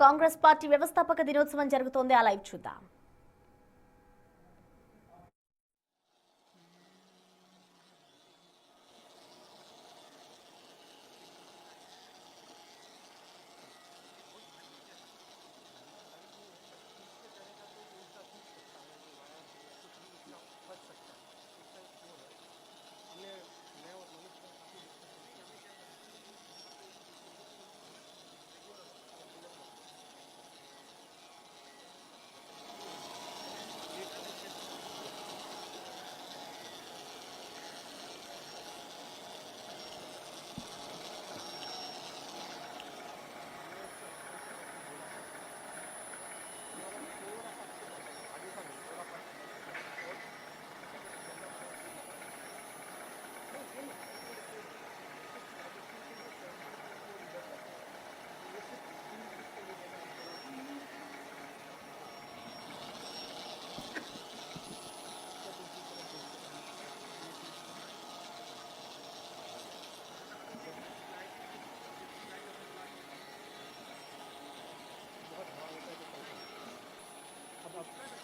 Congress party వ్యవస్థాపక దినోత్సవం జరుగుతోంది. ఆ లైవ్ చూద్దాం.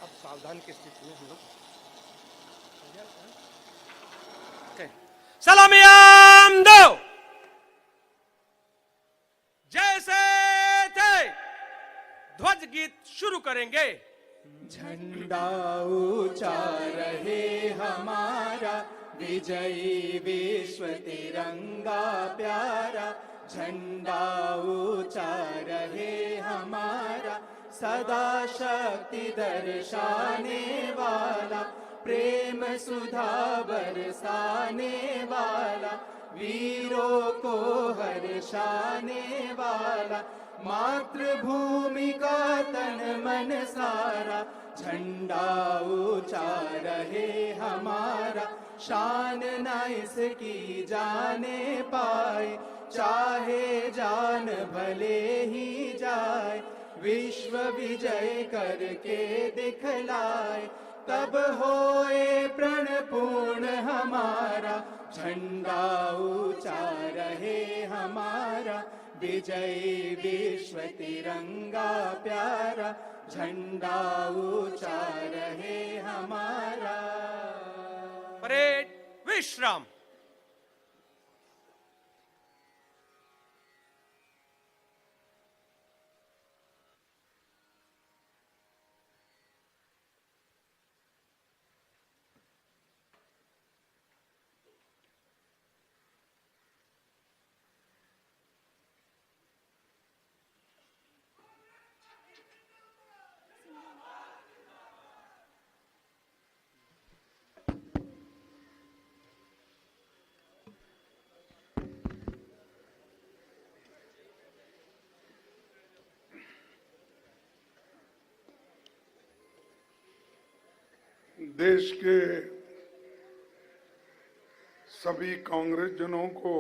अब सावधान की स्थिति में हम लोग सलामियां दो जैसे थे ध्वज गीत शुरू करेंगे। झंडा ऊंचा रहे हमारा विजयी विश्व तिरंगा प्यारा, झंडा ऊंचा रहे हमारा सदा शक्ति दर्शाने वाला, प्रेम सुधा बरसाने वाला, वीरों को हर्षाने वाला, मातृभूमि का तन मन सारा, झंडा ऊंचा रहे हमारा, शान न इसकी जाने पाए, चाहे जान भले ही जाए, विश्व विजय करके दिखलाए, तब होए प्रण पूर्ण हमारा, झंडा ऊंचा रहे हमारा विजयी विश्व तिरंगा प्यारा, झंडा ऊंचा रहे हमारा। परेड विश्राम। देश के सभी कांग्रेसजनों को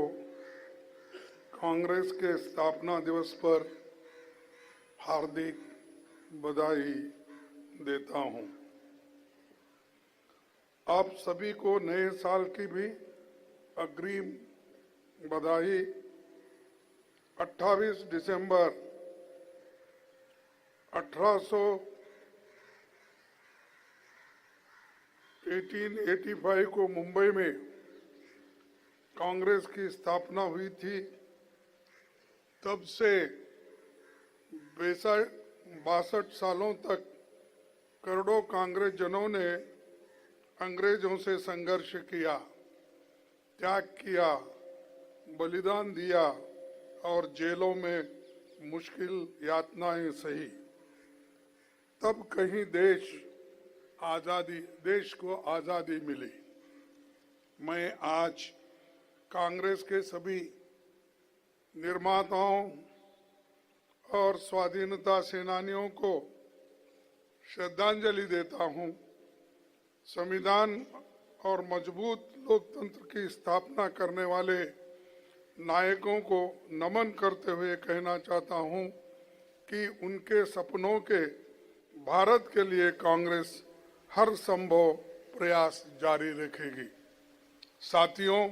कांग्रेस के स्थापना दिवस पर हार्दिक बधाई देता हूं। आप सभी को नए साल की भी अग्रिम बधाई। 28 दिसंबर 1885 को मुंबई में कांग्रेस की स्थापना हुई थी। तब से 62 सालों तक करोड़ों कांग्रेसजनों ने अंग्रेजों से संघर्ष किया, त्याग किया, बलिदान दिया और जेलों में मुश्किल यातनाएं सही। तब कहीं देश को आजादी मिली। मैं आज कांग्रेस के सभी निर्माताओं और स्वाधीनता सेनानियों को श्रद्धांजलि देता हूं। संविधान और मजबूत लोकतंत्र की स्थापना करने वाले नायकों को नमन करते हुए कहना चाहता हूं कि उनके सपनों के भारत के लिए कांग्रेस हर संभव प्रयास जारी रखेगी। साथियों,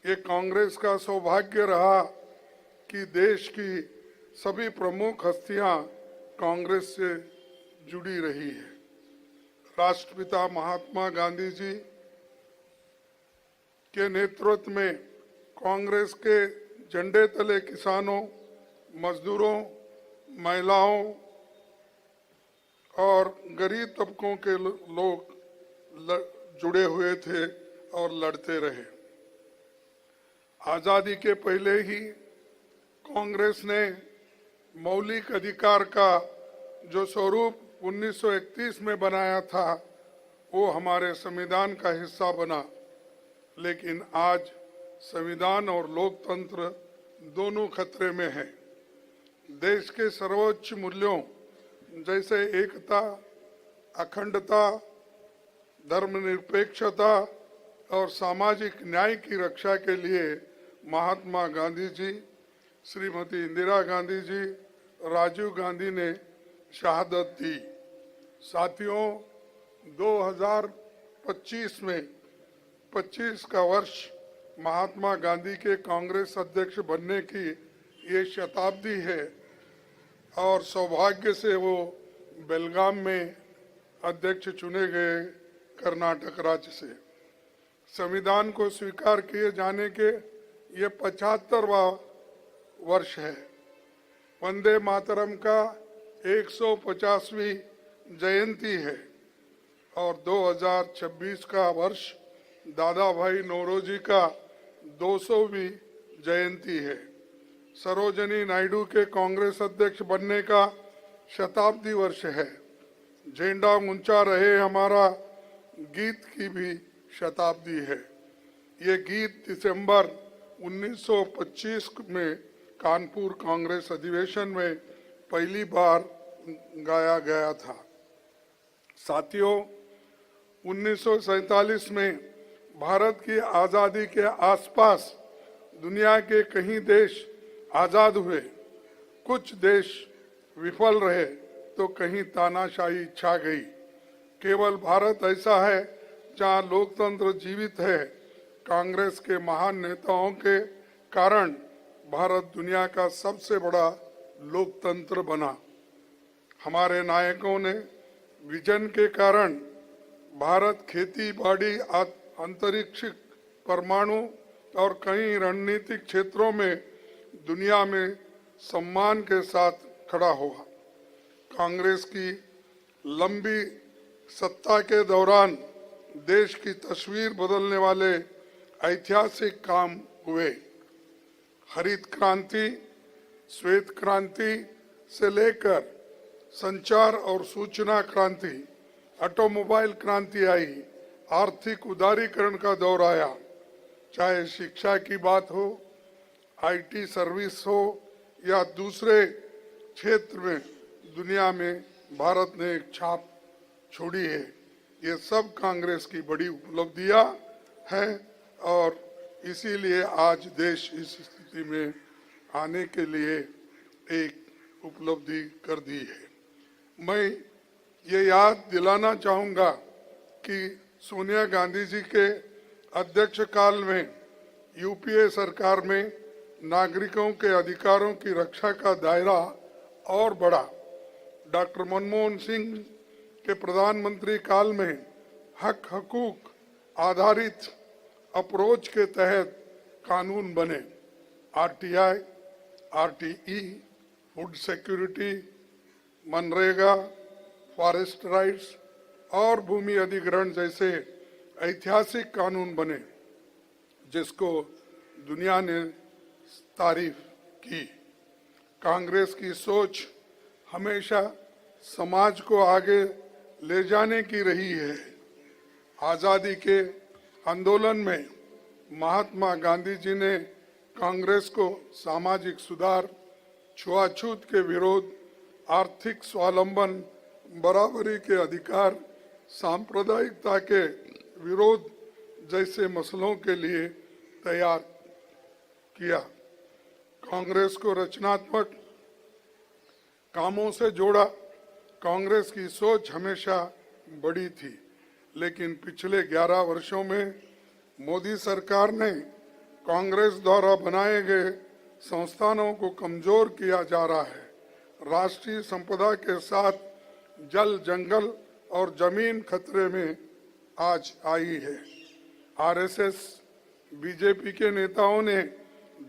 ये कांग्रेस का सौभाग्य रहा कि देश की सभी प्रमुख हस्तियां कांग्रेस से जुड़ी रही है। राष्ट्रपिता महात्मा गांधी जी के नेतृत्व में कांग्रेस के झंडे तले किसानों, मजदूरों, महिलाओं और गरीब तबकों के लोग जुड़े हुए थे और लड़ते रहे। आजादी के पहले ही कांग्रेस ने मौलिक अधिकार का जो स्वरूप 1931 में बनाया था वो हमारे संविधान का हिस्सा बना, लेकिन आज संविधान और लोकतंत्र दोनों खतरे में हैं। देश के सर्वोच्च मूल्यों जैसे एकता, अखंडता, धर्मनिरपेक्षता और सामाजिक न्याय की रक्षा के लिए महात्मा गांधी जी, श्रीमती इंदिरा गांधी जी, राजीव गांधी ने शहादत दी। साथियों, 2025 में 25 का वर्ष महात्मा गांधी के कांग्रेस अध्यक्ष बनने की ये शताब्दी है और सौभाग्य से वो बेलगाम में अध्यक्ष चुने गए कर्नाटक राज्य से। संविधान को स्वीकार किए जाने के ये 75वां वर्ष है। वंदे मातरम का 150वीं जयंती है और 2026 का वर्ष दादा भाई नौरोजी का 200वीं जयंती है। सरोजिनी नायडू के कांग्रेस अध्यक्ष बनने का शताब्दी वर्ष है। झंडा ऊंचा रहे हमारा गीत की भी शताब्दी है। ये गीत दिसंबर 1925 में कानपुर कांग्रेस अधिवेशन में पहली बार गाया गया था। साथियों, 1947 में भारत की आज़ादी के आसपास दुनिया के कई देश आज़ाद हुए। कुछ देश विफल रहे तो कहीं तानाशाही छा गई। केवल भारत ऐसा है जहां लोकतंत्र जीवित है। कांग्रेस के महान नेताओं के कारण भारत दुनिया का सबसे बड़ा लोकतंत्र बना। हमारे नायकों ने विजन के कारण भारत खेती बाड़ी, अंतरिक्ष, परमाणु और कई रणनीतिक क्षेत्रों में दुनिया में सम्मान के साथ खड़ा हुआ। कांग्रेस की लंबी सत्ता के दौरान देश की तस्वीर बदलने वाले ऐतिहासिक काम हुए। हरित क्रांति, श्वेत क्रांति से लेकर संचार और सूचना क्रांति, ऑटोमोबाइल क्रांति आई, आर्थिक उदारीकरण का दौर आया। चाहे शिक्षा की बात हो, आईटी सर्विस हो या दूसरे क्षेत्र में दुनिया में भारत ने एक छाप छोड़ी है। ये सब कांग्रेस की बड़ी उपलब्धियां हैं और इसीलिए आज देश इस स्थिति में आने के लिए एक उपलब्धि कर दी है। मैं ये याद दिलाना चाहूँगा कि सोनिया गांधी जी के अध्यक्ष काल में यूपीए सरकार में नागरिकों के अधिकारों की रक्षा का दायरा और बढ़ा। डॉक्टर मनमोहन सिंह के प्रधानमंत्री काल में हक हकूक आधारित अप्रोच के तहत कानून बने। RTI, RTE, food security, MNREGA, forest rights और भूमि अधिग्रहण जैसे ऐतिहासिक कानून बने, जिसको दुनिया ने तारीफ की। कांग्रेस की सोच हमेशा समाज को आगे ले जाने की रही है। आज़ादी के आंदोलन में महात्मा गांधी जी ने कांग्रेस को सामाजिक सुधार, छुआछूत के विरोध, आर्थिक स्वावलंबन, बराबरी के अधिकार, सांप्रदायिकता के विरोध जैसे मसलों के लिए तैयार किया। कांग्रेस को रचनात्मक कामों से जोड़ा। कांग्रेस की सोच हमेशा बड़ी थी, लेकिन पिछले 11 वर्षों में मोदी सरकार ने कांग्रेस द्वारा बनाए गए संस्थानों को कमजोर किया जा रहा है। राष्ट्रीय संपदा के साथ जल, जंगल और जमीन खतरे में आज आई है। आरएसएस, बीजेपी के नेताओं ने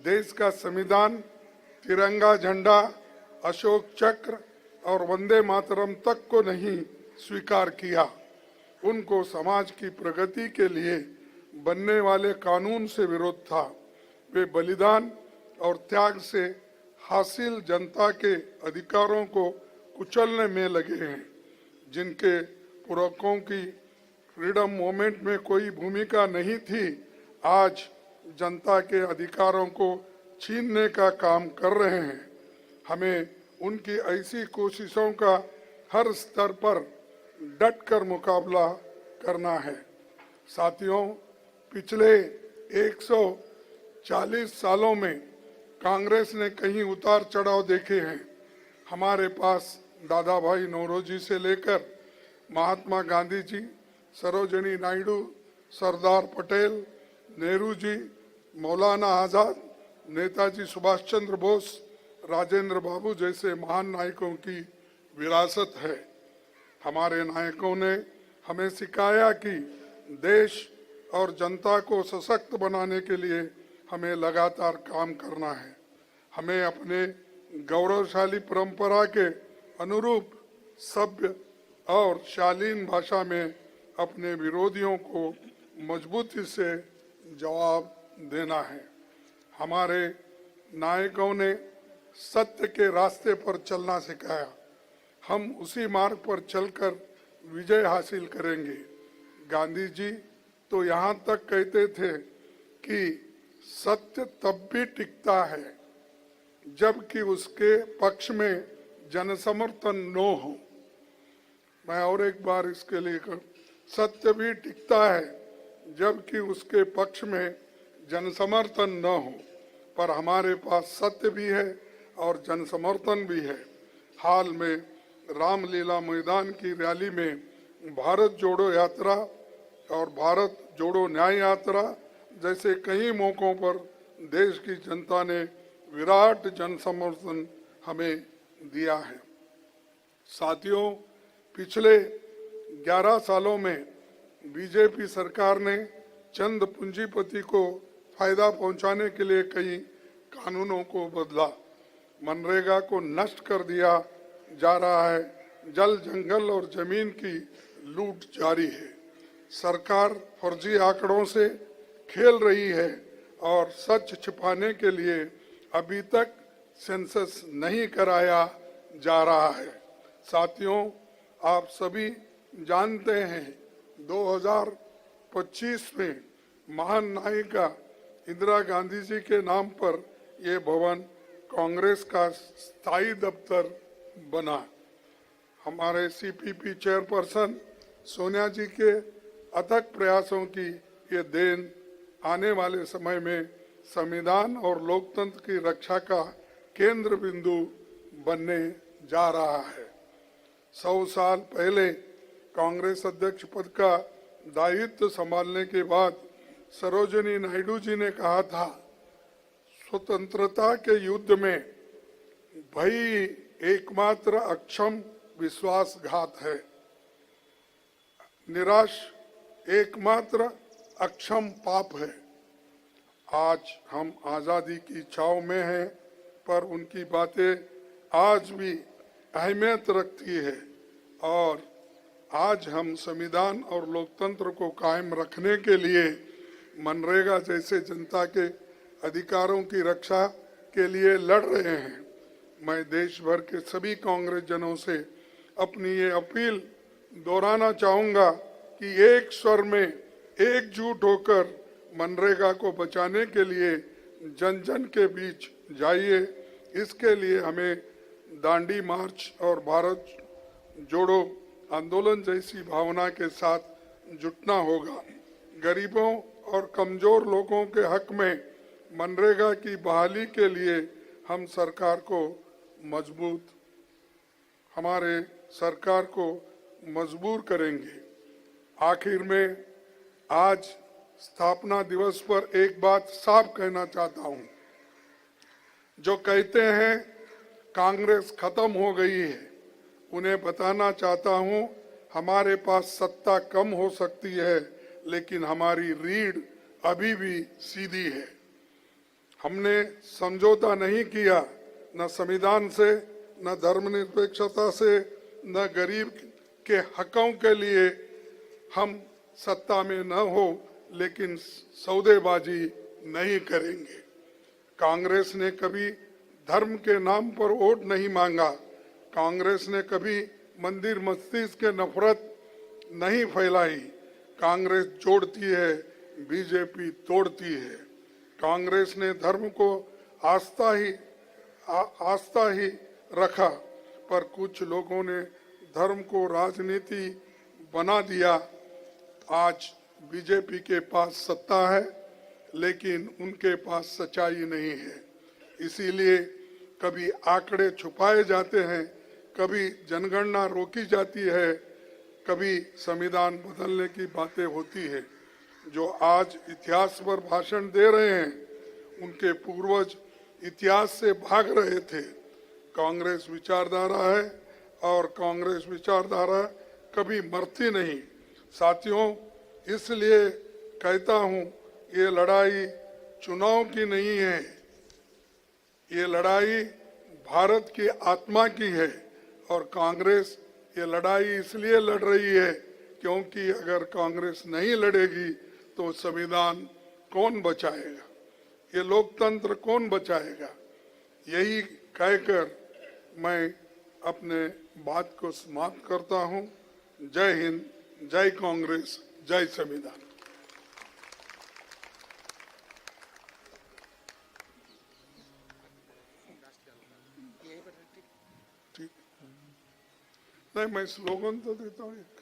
देश का संविधान, तिरंगा झंडा, अशोक चक्र और वंदे मातरम तक को नहीं स्वीकार किया। उनको समाज की प्रगति के लिए बनने वाले कानून से विरोध था। वे बलिदान और त्याग से हासिल जनता के अधिकारों को कुचलने में लगे हैं। जिनके पुरखों की फ्रीडम मूवमेंट में कोई भूमिका नहीं थी, आज जनता के अधिकारों को छीनने का काम कर रहे हैं। हमें उनकी ऐसी कोशिशों का हर स्तर पर डटकर मुकाबला करना है। साथियों, पिछले 140 सालों में कांग्रेस ने कई उतार चढ़ाव देखे हैं। हमारे पास दादा भाई नौरोजी से लेकर महात्मा गांधी जी, सरोजिनी नायडू, सरदार पटेल, नेहरू जी, मौलाना आजाद, नेताजी सुभाष चंद्र बोस, राजेंद्र बाबू जैसे महान नायकों की विरासत है। हमारे नायकों ने हमें सिखाया कि देश और जनता को सशक्त बनाने के लिए हमें लगातार काम करना है। हमें अपने गौरवशाली परंपरा के अनुरूप सभ्य और शालीन भाषा में अपने विरोधियों को मजबूती से जवाब देना है। हमारे नायकों ने सत्य के रास्ते पर चलना सिखाया। हम उसी मार्ग पर चलकर विजय हासिल करेंगे। गांधी जी तो यहाँ तक कहते थे कि सत्य तब भी टिकता है जबकि उसके पक्ष में जनसमर्थन न हो। मैं और एक बार इसके लिए सत्य भी टिकता है जबकि उसके पक्ष में जनसमर्थन न हो, पर हमारे पास सत्य भी है और जनसमर्थन भी है। हाल में रामलीला मैदान की रैली में भारत जोड़ो यात्रा और भारत जोड़ो न्याय यात्रा जैसे कई मौकों पर देश की जनता ने विराट जनसमर्थन हमें दिया है। साथियों, पिछले 11 सालों में बीजेपी सरकार ने चंद पूंजीपति को फायदा पहुंचाने के लिए कई कानूनों को बदला। मनरेगा को नष्ट कर दिया जा रहा है। जल, जंगल और जमीन की लूट जारी है। सरकार फर्जी आंकड़ों से खेल रही है और सच छिपाने के लिए अभी तक सेंसस नहीं कराया जा रहा है। साथियों, आप सभी जानते हैं 2025 में महान नायिका इंदिरा गांधी जी के नाम पर ये भवन कांग्रेस का स्थायी दफ्तर बना। हमारे सीपीपी चेयरपर्सन सोनिया जी के अथक प्रयासों की ये देन आने वाले समय में संविधान और लोकतंत्र की रक्षा का केंद्र बिंदु बनने जा रहा है। 100 साल पहले कांग्रेस अध्यक्ष पद का दायित्व संभालने के बाद सरोजिनी नायडू जी ने कहा था, स्वतंत्रता के युद्ध में भय एकमात्र अक्षम विश्वासघात है, निराश एकमात्र अक्षम पाप है। आज हम आजादी की छाव में हैं, पर उनकी बातें आज भी अहमियत रखती है और आज हम संविधान और लोकतंत्र को कायम रखने के लिए मनरेगा जैसे जनता के अधिकारों की रक्षा के लिए लड़ रहे हैं। मैं देश भर के सभी कांग्रेस जनों से अपनी ये अपील दोहराना चाहूंगा कि एक स्वर में एकजुट होकर मनरेगा को बचाने के लिए जन जन के बीच जाइए। इसके लिए हमें दांडी मार्च और भारत जोड़ो आंदोलन जैसी भावना के साथ जुटना होगा। गरीबों और कमजोर लोगों के हक में मनरेगा की बहाली के लिए हम हमारे सरकार को मजबूर करेंगे। आखिर में आज स्थापना दिवस पर एक बात साफ कहना चाहता हूं, जो कहते हैं कांग्रेस खत्म हो गई है, उन्हें बताना चाहता हूं, हमारे पास सत्ता कम हो सकती है, लेकिन हमारी रीढ़ अभी भी सीधी है। हमने समझौता नहीं किया, न संविधान से, न धर्मनिरपेक्षता से, न गरीब के हकों के लिए। हम सत्ता में न हो, लेकिन सौदेबाजी नहीं करेंगे। कांग्रेस ने कभी धर्म के नाम पर वोट नहीं मांगा। कांग्रेस ने कभी मंदिर मस्जिद के नफरत नहीं फैलाई। कांग्रेस जोड़ती है, बीजेपी तोड़ती है। कांग्रेस ने धर्म को आस्था ही रखा, पर कुछ लोगों ने धर्म को राजनीति बना दिया। आज बीजेपी के पास सत्ता है, लेकिन उनके पास सच्चाई नहीं है। इसीलिए कभी आंकड़े छुपाए जाते हैं, कभी जनगणना रोकी जाती है, कभी संविधान बदलने की बातें होती है। जो आज इतिहास पर भाषण दे रहे हैं, उनके पूर्वज इतिहास से भाग रहे थे। कांग्रेस विचारधारा है और कांग्रेस विचारधारा कभी मरती नहीं। साथियों, इसलिए कहता हूं, ये लड़ाई चुनाव की नहीं है, ये लड़ाई भारत की आत्मा की है। और कांग्रेस ये लड़ाई इसलिए लड़ रही है क्योंकि अगर कांग्रेस नहीं लड़ेगी तो संविधान कौन बचाएगा, ये लोकतंत्र कौन बचाएगा। यही कहकर मैं अपने बात को समाप्त करता हूं। जय हिंद, जय कांग्रेस, जय संविधान। ठीक, नहीं मैं स्लोगन तो देता हूं एक।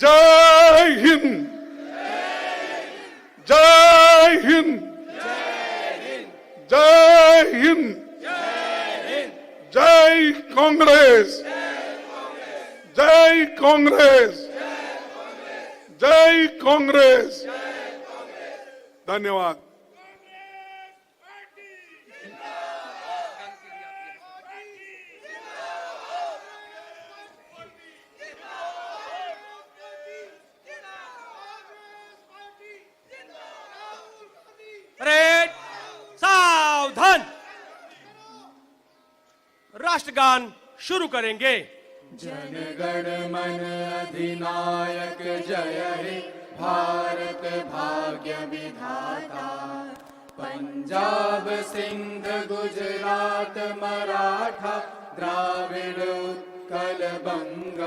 जय हिंद, जय हिंद, जय हिंद, जय कांग्रेस, जय कांग्रेस, जय कांग्रेस। धन्यवाद। परेड, सावधान। राष्ट्रगान शुरू करेंगे। जन गण मन अधिनायक जय हे भारत भाग्य विधाता। पंजाब सिंध गुजरात मराठा द्राविड़ उत्कल बंग।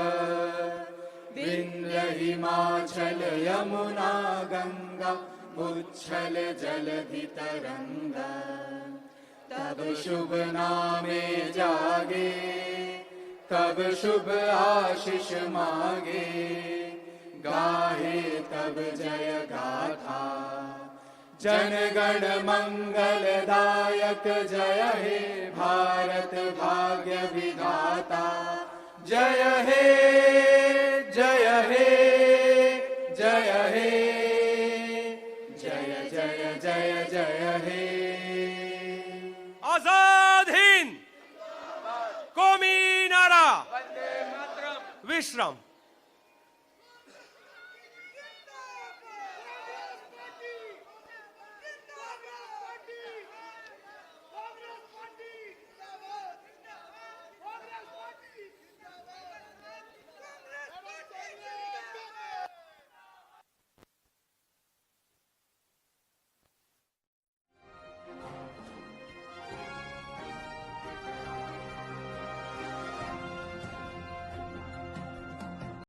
विंध्य हिमाचल यमुना गंगा उच्छल जलधि तरंगा। तब शुभ नामे जागे, तब शुभ आशीष मांगे। गाहे तब जय गाथा, जन गण मंगलदायक जय हे भारत भाग्य विधाता। जय हे, जय हे, जय हे, जय जय जय जय हे। आजाद हिंद, कौमी नारा, विश्राम।